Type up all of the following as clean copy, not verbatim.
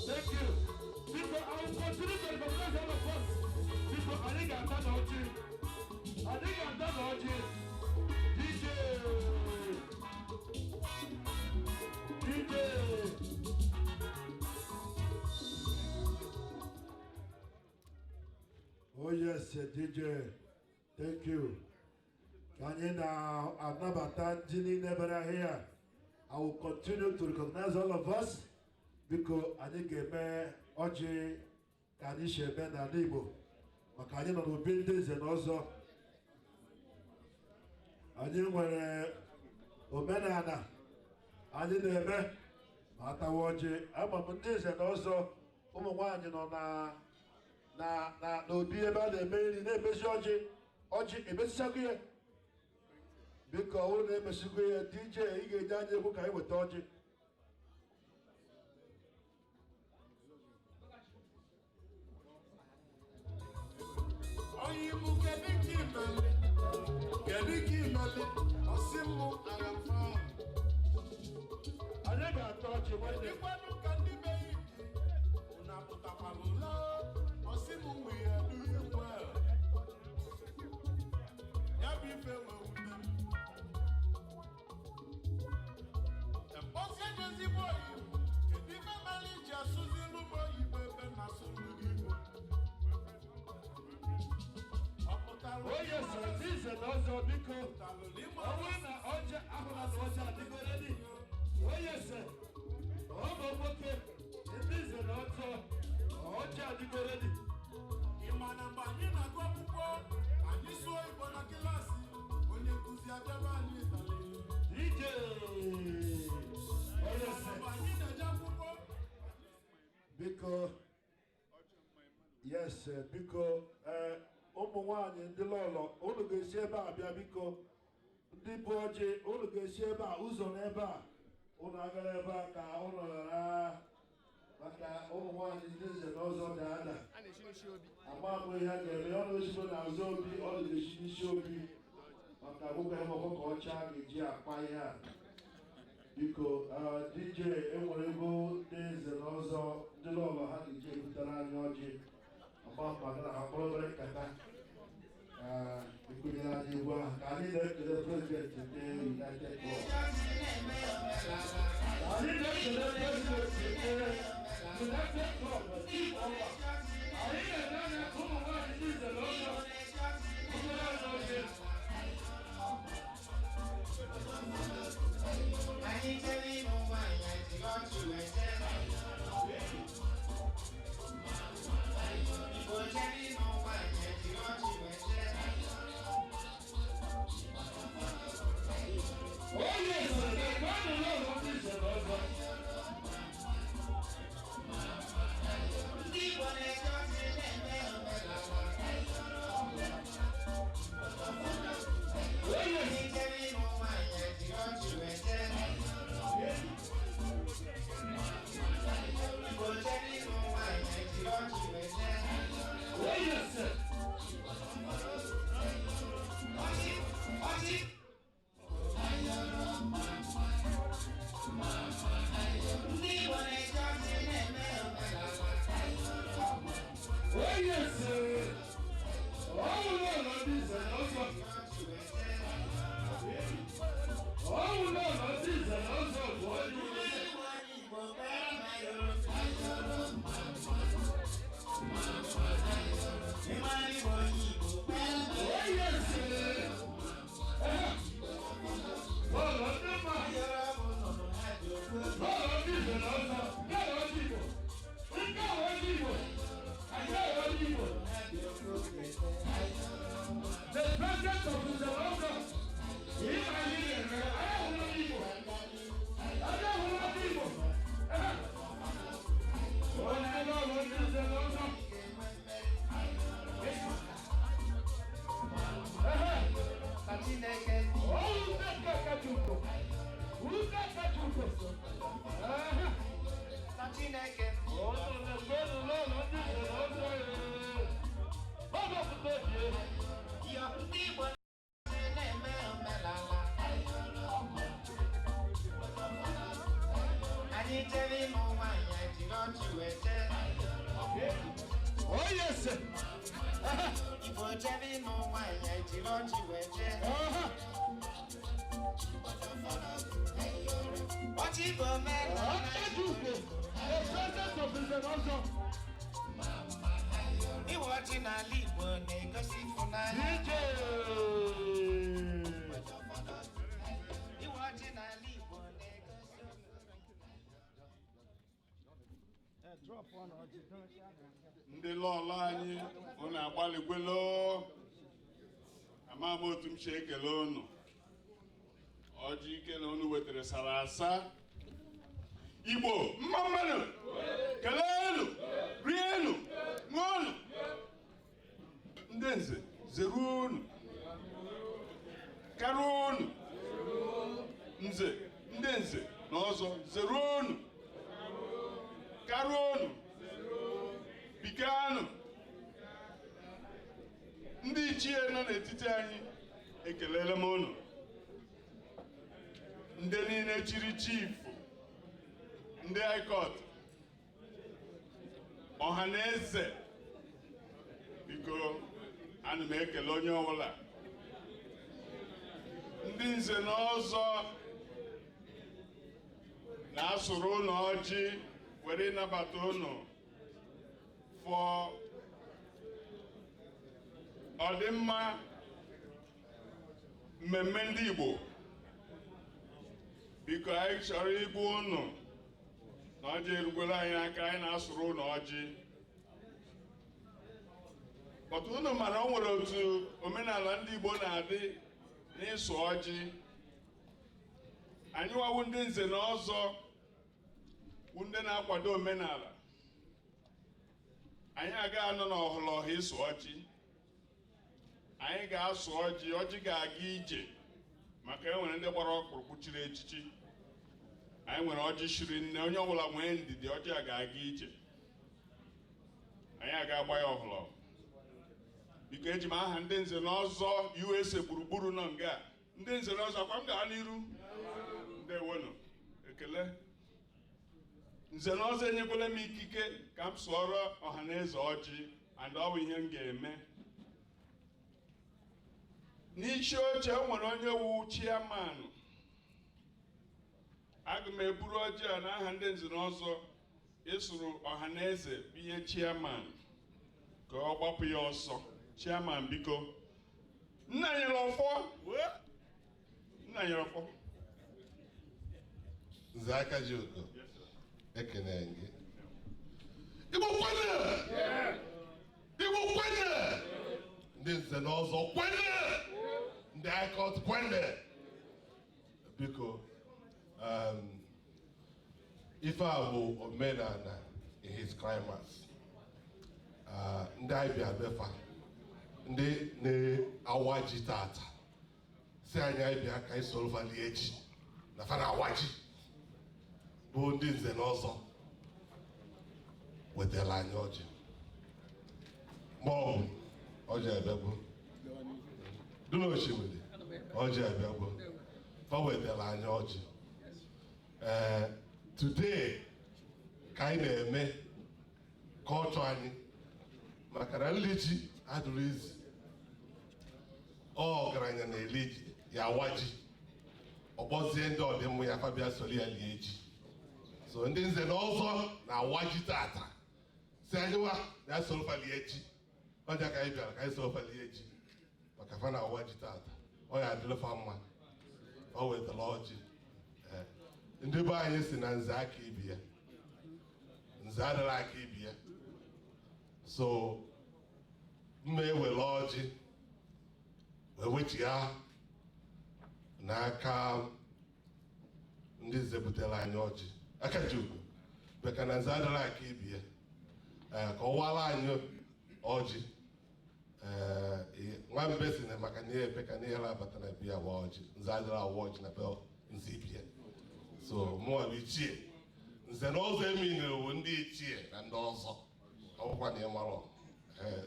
Thank you. Because I will continue to recognize all of us. Because I think I'm done watching. DJ. Oh yes, DJ. Thank you. Can you now another Ndi Nze here? I will continue to recognize all of us because I think a man Oji can share Ben and Igbo. But I know the buildings and also I didn't when Omenana I didn't have Matawaji. I'm a Buddhist and also one you know na no be about the main in Oji Ebeshakia. Because all the Messiah DJ, he get down the book I would dodge it. Oyibo Kediki Mali, Osimu Arafa. I never thought you were the one who can be made. Unaputapalula, Osimu, we are doing well. Yabi Fewa. Oh yes, this and also because when I order already. Oh yes, sir. Oh okay. This and also order already. Imana bani na kwa pupo, aniso ibona kilasi, onye kuzi adaba ni tali. DJ. Oh yes, sir. Bani na japupo. Because yes, because ụmụnwaanyị ndị lọlọ unu ga-esi ebe a bịa biko ndị bụ ọjị unu ga-esi ebe a ụzọ n'ebe a unu agara ebe a ka unu ghara maka ụmụnwaanyị ndị nze na ọzọ da ama bụ ihe a ga-eme ọnụ ozigbo na azụ obi ọ ga-esi n'isi obi maka agbụgbọ ebe ọkụkọ ọcha ga-eji akpa ihe a biko DJ enwere ego ndị nze na ọzọ ndị lọlọ ha ga-eji ebutere anyị ọjị about Magana Apollo Kata. We could have the one. I need to the president today. United States. I need to the president today. United States. I need another woman who is the Lord. I need to leave on my life to go to Oh yes. Ndị lọlọ anyị unu agbalịkwelo ama m otu m si ekele unu ọjị ike na unu wetara sara asa Igbo mma mmadụ keleenụ rienụ ṅụọnụ ndị nze zere unu karịa unu nze ndị nze na ọzọ zere unu karịa unu bikanụ ndị ichie nọ n'etiti anyị ekelele m unu ndị niile chiri chifu ndị haịkọt ọha na eze biko ana m ekele onye ọbụla ndị nze na ọzọ na-asụrụ unu ọjị were ịnabata unu fọ ọdịmma mmemme ndị Igbo biko anyị chọrọ igbu unu na ọjị erugola anyị aka anyị na-asụrụ unu ọjị ọtụ unu mara o nwere otu omenala ndị Igbo na-adị n'ịsụ ọjị anyị wawu ndị nze na ọzọ wu ndị na-akwado omenala anyị agaghị anọ n'ọhụlọha ịsụ ọjị anyị ga-asụ ọjị ọjị ga-aga ije maka enwere ndị gbara ọkpụrụkpụ chiri echichi anyị nwere ọjị shiri nne onye ọbụla nwee ndidi ọjị a ga-aga ije anyị aga agba ya ọhụlọ biko eji m aha ndị nze na ọzọ USA gburugburu nọ nga ndị nze na ọzọ akwa m gaa n'iru ndewonu ekele nze na ọzọ enyekwala m ikike ka m sụọrọ ọha na eze ọjị and ọ bụ ihe m ga-eme n'isi oche nwere onye wu chairman aga m eburu ọjị a n'aha ndị nze na ọzọ ịsụrụ ọha na eze bụ ihe chairman ka ọ gbapụ ya ọsọ chairman biko nna nyere ọfọ nze aka ji ogo ekene gị Igbo kwene Igbo kwene ndị nze na ọzọ kwene ndị haịkọt kwene biko ife a bụ omenala in his climax ndị anyị bịa befa ndị na-awa ji tata si anyị bịa ka anyị soro fa lie ji na fa na-awa ji bụ ndị nze na ọzọ wetara anyị ọjị ma ọ bụ ọjị abịagbo dị n'osimiri ọjị abịagbo fa wetara anyị ọjị today ka anyị na-eme kọlchọ anyị maka na nli ji adụrụ izi ọgaranya na-eli ji ya awa ji ọgbọzie ndị ọdịmma ya fabia soro ya lie ji so ndị nze na ọzọ na-awa ji tata si anyị wa ya soro fa lie ji ọja ka anyị bịara ka anyị soro fa lie ji maka fa na-awa ji tata ọ ya adịrị fa mma ọ wetara ọjị ndị be anyị si na nze aka ibi ya nze adịrị aka ibi ya so mma ewere ọjị wee wechigha n'aka ndị nze butere anyị ọjị aka ji ugo maka na nze adịrị aka ibi ya ka ọ wara anyị ọjị nwa mbe si na maka na ebe ka n'ihe abata na biya wa ọjị nze adịrị awa ọjị na be nze ibi ya so mụnwa bụ ichie nze na ọzọ eminere bụ ndị ichie na ndị ọzọ ọbụkwa na ịmarọ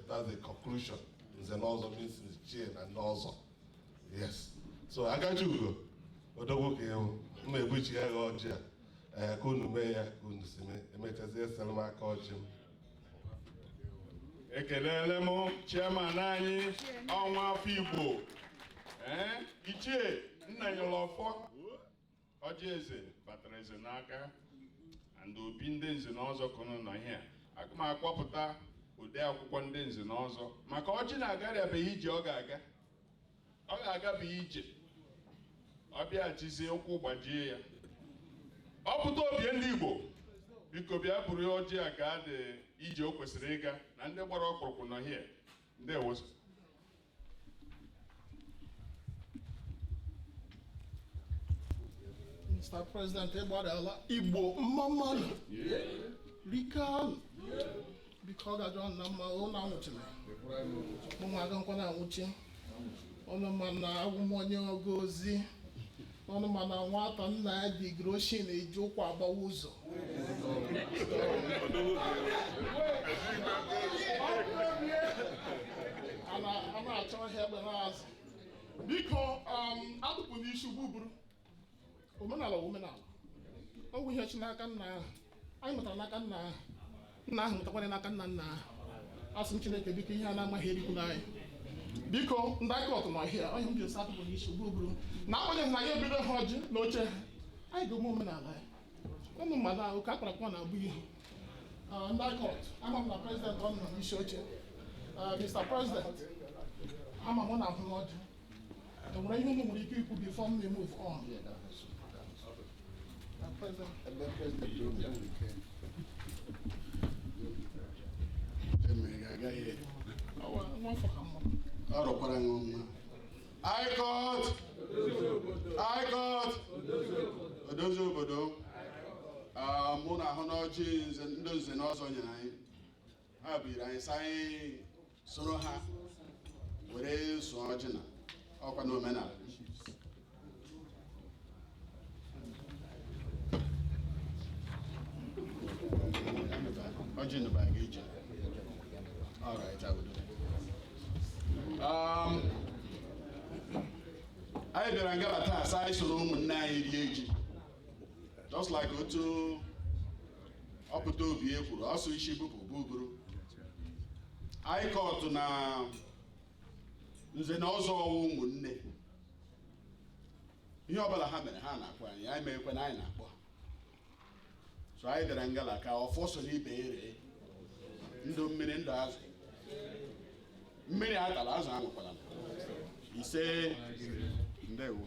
that's the conclusion nze na ọzọ means ichie na ndị ọzọ yes so agachi ugo odogwu ka ewu mma ebuchi ya gha ọjị a ka unu mee ya ka unu si emechazie sere m aka ọjị m ekelele m chairman anyị ọnwa afọ Igbo ichie Nnanyelọfọ ọjị eze batara eze n'aka and obi ndị nze na ọzọ kụnụ nọ ihe aga m akpọpụta ụdị akwụkwọ ndị nze na ọzọ maka ọjị na-agarabeghị ije ọ ga-agabeghị ije ọ bịaghachizie ụkwụ gbajie ya ọ pụta obie ndị Igbo biko bịa bụrụ ya ọjị a ka dị ije o kwesịrị ịga na ndị gbara ọkpụrụkpụ nọ hie ndị ewoso Mr. President, ịgbadala Igbo mmanụ rikanụ biko ọ ga-ajọ na mma ụlọ anwụchiri ụmụ agankwa na-anwụchi ọnụ ma na agwụmonye ogo ozi ọnụ ma na nwata nna ya dị groshin eji ụkwụ agbawa ụzọ a na-achọ ọhịa egbe n'azụ biko atụpụ n'isi Gburugburu omenala omenala ọ bụ ihe chi n'aka nna ahụ anyị mụtara n'aka nna ahụ nna ahụ mụtakwara n'aka nna nna ahụ asị m Chineke biko ihe a na-amaghị erikwu n'anyị biko ndị aka ọtụ n'ọhịa onye m ji esi atụpụ n'isi Gburugburu na agbanyeghị na anyị ebido ha ọjị na oche anyị ga-eme omenala ya ụmụ mmadụ ahụ ka akpara akpọ na-abụ ihe ndị aka ọtụ ama m na prezident ọ nọ n'isi oche Mr. President ama m na ahụ n'ọjị enwere ihe ụmụ nwere ike ikwu before me move on ọrụkwara nwa Ikot odozi obodo mụ na ahụ n'ọjị ndị nze na ọzọ nyere anyị ha biri anyị sa anyị soro ha were sụọ ọjị na ọkwa na omenala ọjị nụba ga ije all right, I will do that. anyị bịara ngala taa sa anyị soro ụmụnne anyị rie ji just like otu ọpụta obi e kwuru ọsọ isi bupụ Gburugburu Ikot na nze na ọzọ ọwụ ụmụnne ihe ọbụla ha mere ha na-akpọ anyị anyị meekwe na anyị na-akpọ so anyị bịara ngala ka ọfọ so n'ibe ere ndụ mmiri ndụ azụ mmiri a tara azụ aṅụkwala ise ndewo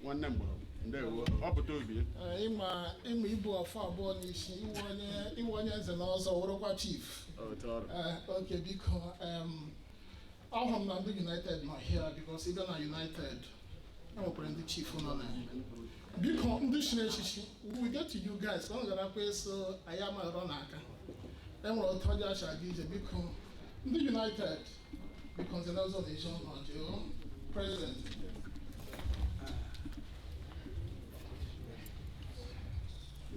nwanne mgbọrọ ndewo ọpụta obi ịma ibu afọ abụọ n'isi iwe onye eze na ọzọ wụrụkwa chief oke biko ahụ m na ndị United nọ here because ịbịa na United enwekwara ndị chief nọ na biko ndị chiri echichi we get to you guys ka ọ garakwa eso anyị amaghịrọ n'aka enwere otu ọjọọ acha aga ije biko ndị United biko nze na ọzọ na-eji ọnọdụ president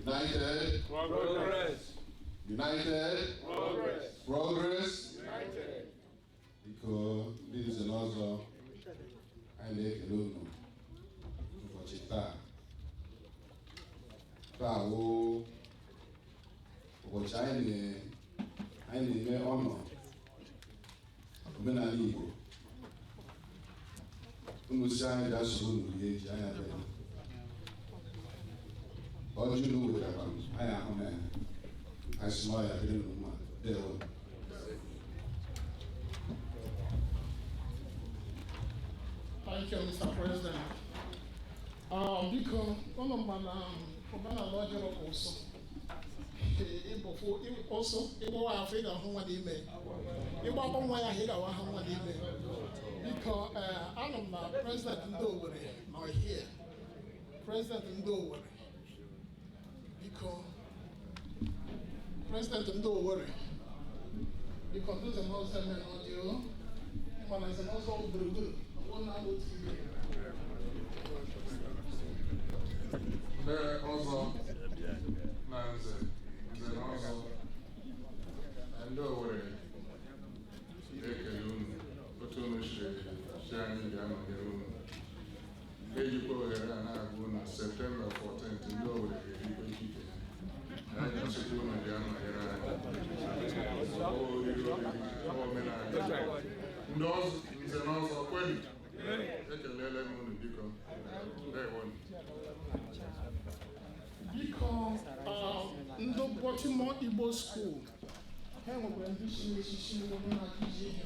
United Progress. United Progress Biko ndị nze na ọzọ anyị na-ekele unu ụbọchị taa wụ ụbọchị anyị na-eme ọnọ omenala Igbo unu si anyị bịa soro unu rie ji anyị abịa ọjị unu wetara anyị ahụ na ya anyị si na ọya dịrị unu mma dewo. Thank you, Mr. President. Biko, ọnụ mma na omenala ọjọọ ka ụsọ ụsọ ịgbawa afọ ị ga-ahụ nwa n'ime ịgbakọ nwa ya ahụ ị ga-awa ha nwa n'ime biko anọ m na president ndị Owerri nọ here president ndị Owerri biko president ndị Owerri biko ndị nze na ọzọ eme n'ọdịo mana nze na ọzọ gburugburu ọ na otu ihe ndị ọzọ na nze na ọzọ na ndị Owerri na-ekele unu otu unu si anyị bịa nọnyere unu. Ejikwa ohere a na-agụ unu Septemba 14th ndị Owerri ga-erikwa ikike anyị na-asịkwa unu bịa nọnyere anyị oriri omenala ndị nze na ọzọ kweli ekelele m unu biko ndewonu. Biko ndị Baltimore Igbo School ha nwekwara ndị si n'esisi onye na-akụzi ihe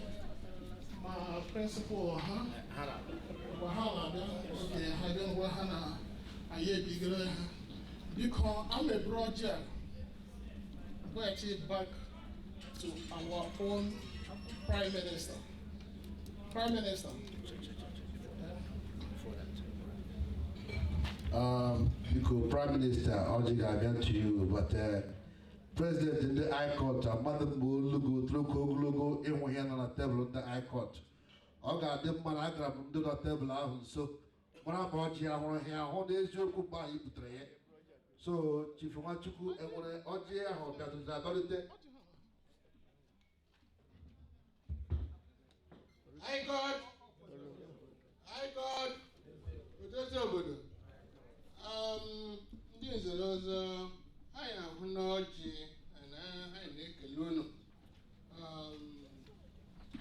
ma prịnsịpal ha mgbe ha na-abịa oge ha bịa mgbe ha na-anyị ebigoro ha. Biko a mebiri ọjị a get it back to our own Prime Minister. Prime Minister. Because Prime Minister Ojiga to you, but President in the High Court, Madam Bulugo, Logo, in one hand on a table on the High Court. Oga, the man I grab do not table out, so when I'm about you, I want to hear how days you could buy you betray. So, Chief Machuku, and when Ogia, how that is that Hi God, hi God, Obodo. Ndị nze na ọzọ anyị ahụ n'ọjị na anyị na-ekele unu.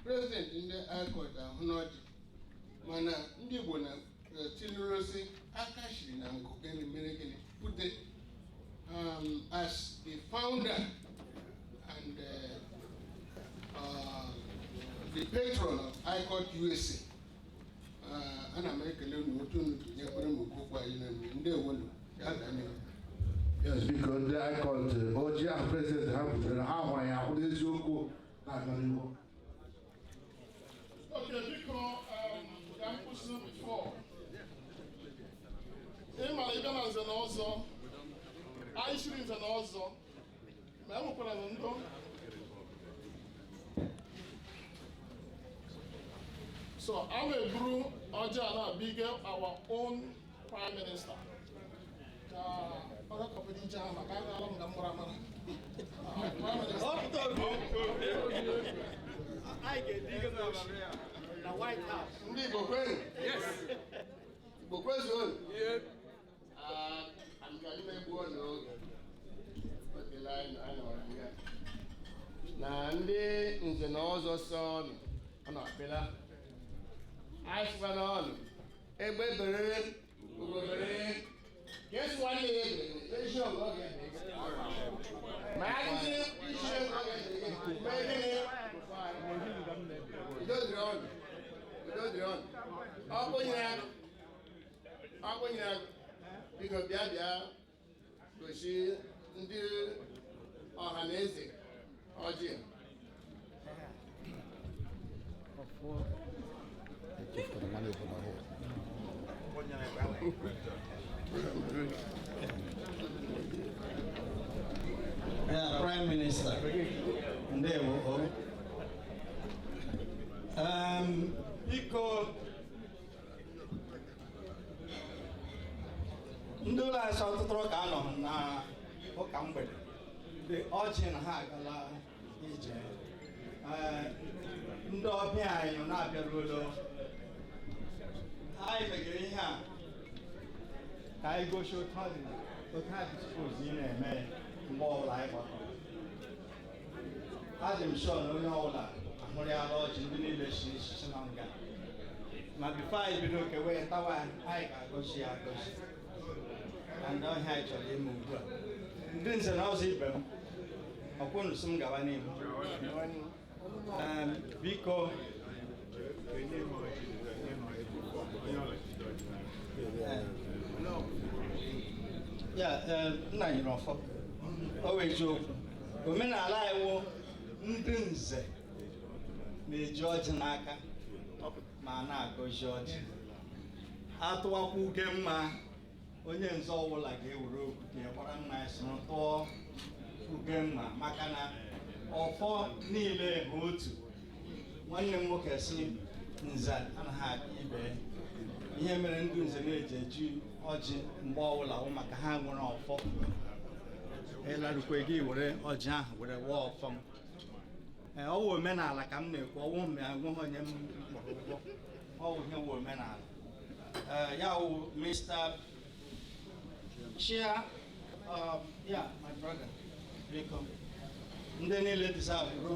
President ndị Akọt ahụ n'ọjị mana ndị Igbo na-etinurosi aka shiri na nkụ gịnị mere gịnị pute as the founder and the patron of Akọt USA. Ana m ekele unu otu unu nyekwere m okwu anyị na ndewonu ya danye. Yes, because the High Court, Ogia President Hamilton, how I am, what is your go? Okay, because I'm pushing before. In my even as an also, I should as an also. I'm going to so I'm a guru, Ojana, bigger our own Prime Minister. Other company jam, I can't allow them Prime Minister. I get the White House. Yes. Yes. I'm going to go on. But the line, I know. Nandi in the nose son. I'm not Bella. I swear on. A baby, guess one day. They show up again. Man, you show up again. You don't run. Up on your because Bia go see Ndi Nze Oji. Prime Minister, Ndewo. Biko ndị ụlọ asị ọtụtụrụ ka anọ na ụka mgbede ndị ọjị na ha agala ije ndị ọbịa anyị na-abịaruolo anyị megere ihe a ka anyị gosi otu ọ dị otu ha dispose ị na-eme mgbe ọbụla anyị gbakọrọ. Adị m sure na onye ọbụla ahụrịala ọjị ndị niile si n'isisi na nga ma bifo anyị bido kewe tawa anyị ga-agosi ya agosi na ndị ọhịa anyị chọrọ ime ugbu a. Ndị nze na ọzọ ibe m ọkwụnụ sị m gawa n'ihu. Biko nna nyere ọfọ o wee eziokwu omenala anyị wụ ndị nze na-eji ọjị n'aka ma na-agọzi ọjị atụwakwa uge mma onye nze ọbụla ga-ewere okwute gbara nna ya soro tụọ uge mma maka na ọfọ niile bụ otu. Nwanne m nwoke si nze anaghị abịa ibe ihe mere ndị nze na-eji ọjị mgbe ọbụla maka ha nwere ọfọ ịlarukwe gị were ọjị ahụ were wụọ ọfọ m ọ wụ omenala ka m na-ekwu ọwụ m enweghị onye m kpọrọ ụgwọ ọ wụ ihe wụ omenala ya wụ Mr. Chair yeah my brother biko ndị niile dịsabụrụ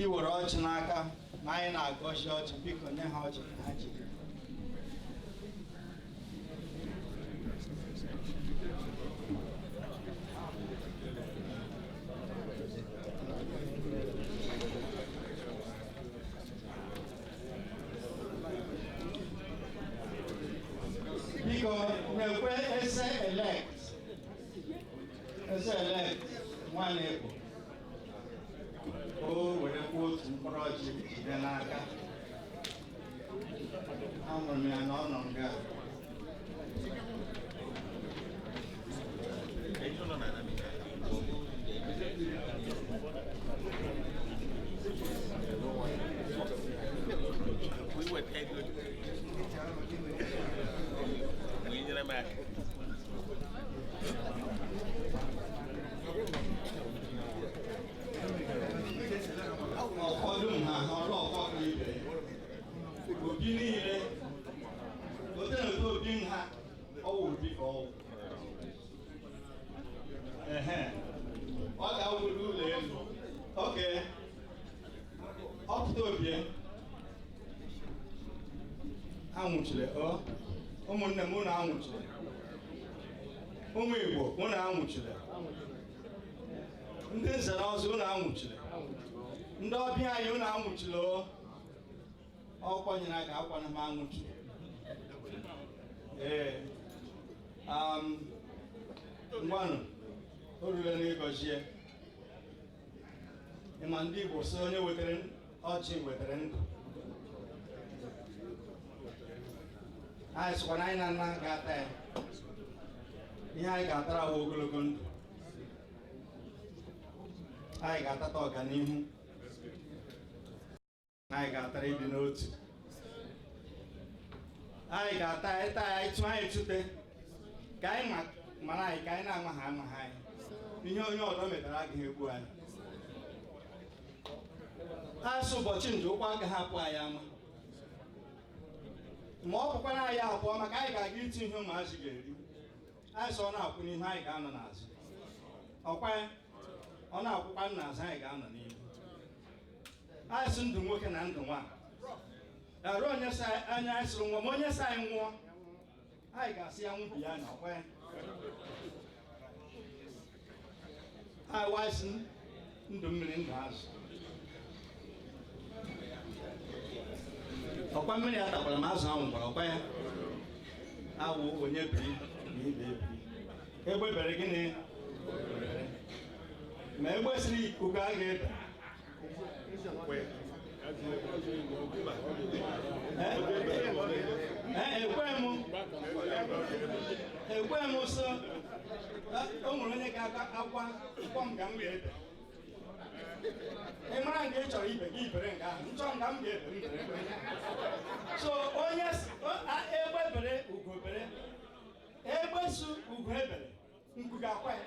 iwere ọjị n'aka ma anyị na-agọzi ọjị biko nye ha ọjị ka ha jiri biko na-ekwe eze elect nwanne Igbo o were kwa otu mkpụrụ ọjị jide n'aka ahụrụ m ya na ọ nọ nga ụfọdụ nha ọrụ ọfọ ka ibe obi niile otenete obi nha ọwụ obi ka ọwụ ọ ga-awụrụ ụlọ elu oke ọpụta obie anwụchiri ụmụnne m ụnụ anwụchiri ụmụ Igbo ụnụ anwụchiri ndị nze na ọzọ ụnụ anwụchiri ndị ọbịa anyị ụnụ anwụchiri ọkwa nyere aka akwana m anwụchi ngwanụ o rure n'ịgọzie ịma ndị Igbo sị onye wetara ọjị wetara ndụ anyị sịkwana anyị na nna ga-ata ya ihe anyị ga-atara wa ogologo ndụ anyị ga-atata ọganihu anyị ga-atara ịdị n'otu anyị ga-ata ịta ya ịtụ anyị tụte ka anyị mara anyị ka anyị na-ama ha ama ha anyị ihe onye ọzọ metara agaghị egbu anyị asụ ụbọchị nje ụkwụ agaghị apụ anyị ama ma ọ bụkwana anyị abụọ maka anyị ga-aga ịtụ ihe ụmụazị ga-eri anyị sọ ọ na-akwụ n'ihu anyị ga-anọ n'azụ ọkwa ọ na-akwụkwa n'azụ anyị ga-anọ n'ihu anyị sị ndụ nwoke na ndụ nwaanyị arụ onye anya anyị sịrị nwa ma onye sị anyị nwụọ anyị ga-asị ya nwubi ya na ọkwa ya anyị wasị ndụ mmiri ndụ azụ ọkwa mmiri ya takwara m azụ ahụ gwara ọkwa ya awụ onye biri na ibe ebiri egbe bere gịnị ma egbe siri ikuku a ga-ebe ekwe m so o nwere onye ga-akwa akwa m ka m ga-ebe ị mara nke ị chọrọ ibe gị ibere nke ahụ nchọrọ nga m ga-ebe m bere so onye egbe bere ugo bere egbe su ugo ebere nku ga-akwa ya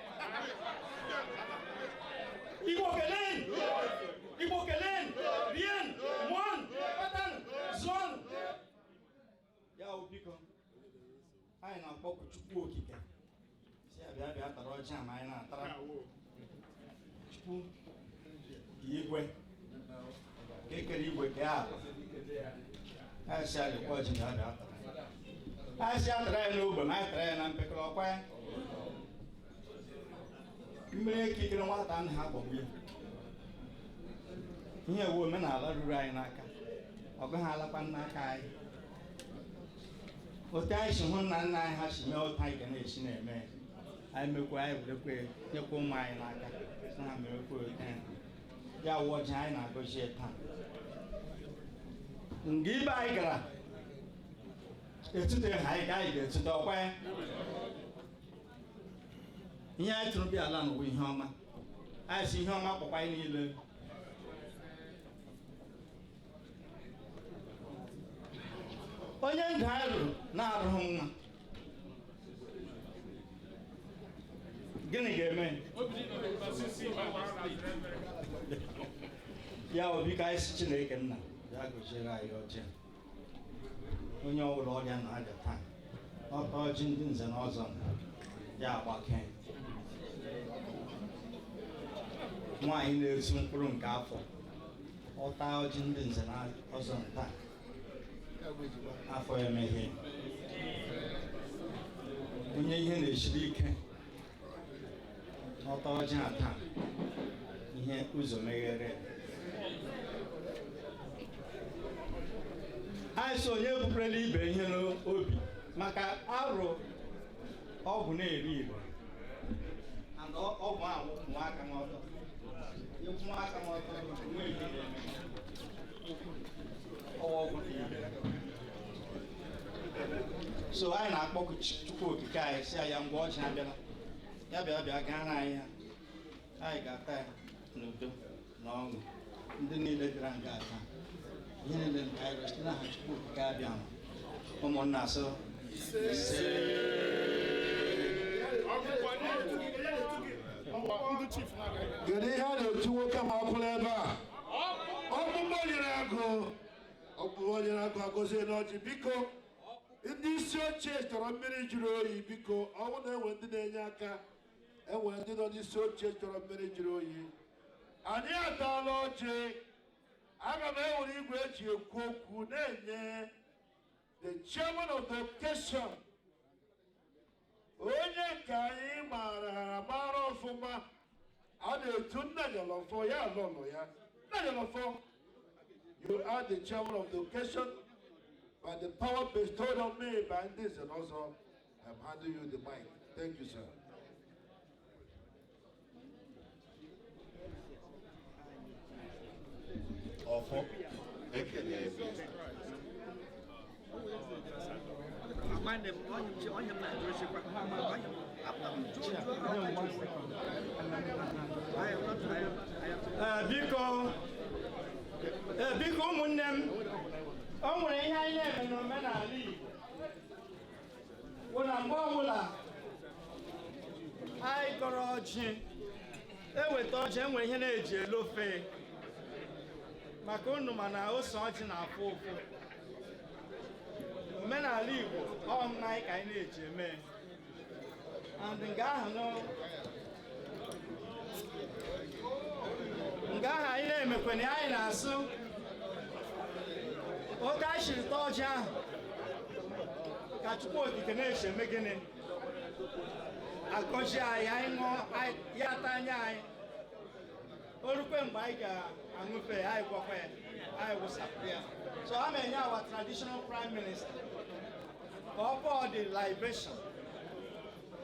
Igbo keleen rien mụọn kpatan zụọn ya biko anyị na-akpọkụ Chukwu okike si abịa bịa tara ọjị a ma anyị na-atara Chukwu igwe ka ekere igwe ka ya anyị si alịkwa ọjị ga abịa tara anyị si atara ya n'ogbe ma anyị tara ya na mpekere ọkwa ya mmiri ekikere nwata nna ha gbagbu ya ihe ewu omenala ruru anyị n'aka ọ gaghị alakwa n'aka anyị otu anyị si hụ nna nna anyị ha si mee otu anyị ga na-esi na-eme anyị mekwa anyị werekwe nyekwa ụmụ anyị n'aka na ha merekwa otu ya wụ ọjị anyị na-agọzie taa mgbe ibe anyị gara etute ha anyị ka anyị ga-etute ọkwa ya ihe anyị tụrụ bịa ala n'ụwa ihe ọma anyị si ihe ọma kpọkwa anyị niile onye ndụ anyị lụrụ na-arụghị nwa gịnị ga-eme ya obi ka anyị si Chineke nna ya gọziere anyị ọjị onye ọbụla ọrịa na-arịa taa ọta ọjị ndị nze na ọzọ ya agbake nwaanyị na-esu mkpụrụ nke afọ ọta ọjị ndị nze na ọzọ taa afọ emeghe onye ihe na-esiri ike ọta ọjị a taa ihe ụzọ meghere anyị so onye bupụrela ibe ihe n'obi maka arụ ọgwụ na-eri Igbo ọgwụ ahụ ụmụaka n'ọtọ ụmụaka n'ọtọ nwee ihe na-eme ọgwụ so anyị na-akpọku Chukwu okike anyị si ya ngwa ọjị abịala ya bịa gaa na anyị ya anyị ga-ata ya n'udo na ọṅụ ndị niile bịara nga taa ihe niile nke anyị rụsị n'aha Chukwu okike abịa ụmụnna so kedu ihe a na-etu nwoke ma ọkwụrụ ebe a ọkpụkpọ nyere agụ agọzie n'ọjị biko ndị isi oche chọrọ mmiri jụrụ oyi biko ọnwụ na-enwe ndị na-enye aka enwe ndị nọ n'isi oche chọrọ mmiri jụrụ oyi anyị ataala ọjị aga m ewere igwe eji ekwu okwu na-enye the chairman of the occasion onye nke anyị mara ọfụma a na-etu Nnanyalọfọ ya alọlọ ya Nnanyalọfọ. You are the chairman of the occasion. By the power bestowed on me by Ndi Nze and also I'm handing you the mic. Thank you, sir. Biko ụmụnne m o nwere ihe anyị na-eme n'omenala Igbo bụ na mgbe ọbụla anyị gọrọ ọjị eweta ọjị enwere ihe na-eji elo ofe maka unu mana ose ọjị na-afụ ụfụ omenala Igbo ọmụna anyị ka anyị na-eji eme and nga ahụ anyị na-emekwana anyị na-asụ oge a shiri ta ọjị ahụ ka Chukwu okike na-eche eme gịnị agọzi anyị anyị ṅụọ ya ata anya anyị orukwe mgbe anyị ga-aṅụfe ya anyị gwakwa ya anyị wụsapụ ya so a na-enye our traditional prime minister ka ọ kpọọ the libation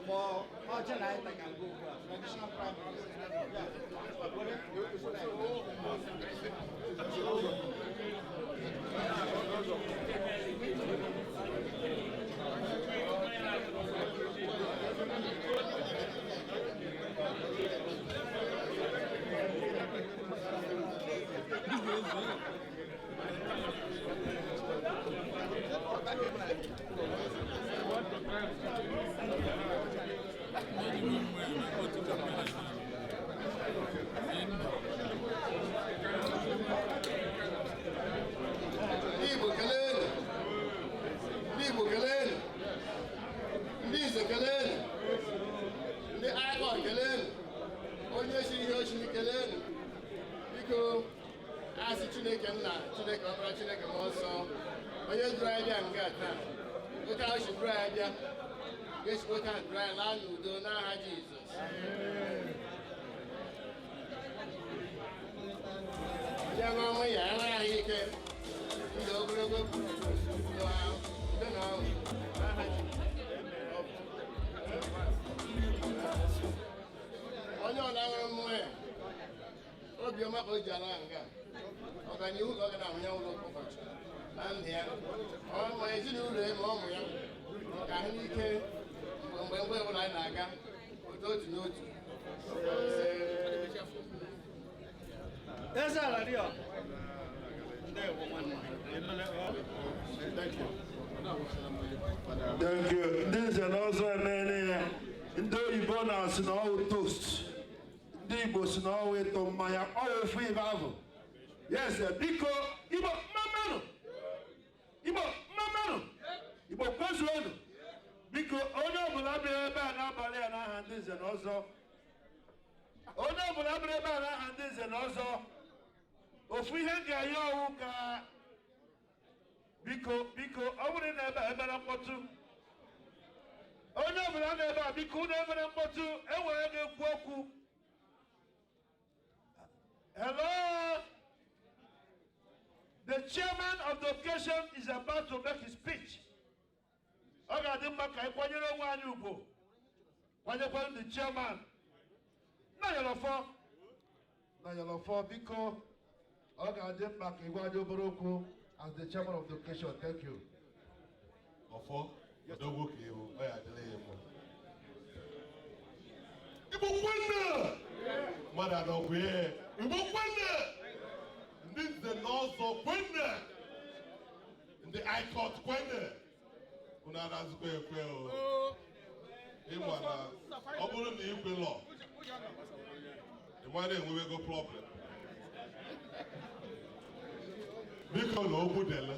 for ọjị na anyị taga ngo ugbu a traditional prime Igbo kelele, ndị Nze kelele, ndị Ikwalite kelele, onye si ihe ochiri kelele. Biko asị Chineke nna, Chineke ọbara, Chineke mmụọ nsọ, onye duru anyị bịa nga taa, oke ahụ si duru anyị bịa, ga-esikwa oke ahụ duru anyị laa n'udo n'aha Jizọs. Ya ṅụọ ọnwụ ya, enweghị ahụ ike, ndụ ogologo ndụ ahụ. Onye ọla nwere mmụọ ya obiọma ka o ji ala nga ọganihu ka ọ ga na-ahụ ya ụlọ ụbọchị na ndụ ya ma ezinụlọ ya ma ụmụ ya ka ahụ n'ike mgbe ọbụla anyị na-aga otu n'otu. Eze ala dị ọ. Thank you. Thank you. This is also ndị Oyibo na-asị na ọwụ toast. Ndị Igbo sị na ọwụ ịtọ mmanya ọwụ ofu ibe ahụ. Yes, biko Igbo mmanụ. Igbo mmanụ. Igbo kwezuonu. Biko onye ọbụla bịara ebe a n'abalị a n'aha ndị nze na ọzọ. Onye ọbụla bịara ebe a n'aha ndị nze na ọzọ. Ofu ihe ga-enye ọwụ ka biko ọ bụrụ na ebe a emere mkpọtụ. Onye ọbụla na-ebe a biko unu emere mkpọtụ enwere ga-ekwu okwu. Hello? The chairman of the occasion is about to make his speech. Ọ ga-adị mma ka anyị kwanyere onwe anyị ugwu. Kwanyekwara the chairman. Na yọlọfọ biko ọ ga-adị mma ka ịgwa anyị obere okwu as the chairman of the occasion. Thank you. Ọfọ, ọdọgwụ ka ịbụ, ọ ya adịla ya mma. Igbo kwanne! Mmadụ anọkwu ya. Igbo kwanne! Ndị nze na ọzọ kwanne! Ndị ICOT kwanne! Unu anazikwa ekwe o. Ịma na ọ bụrụ na ikwe lọ, ịma na-enwewego problem. Biko na okwu dele.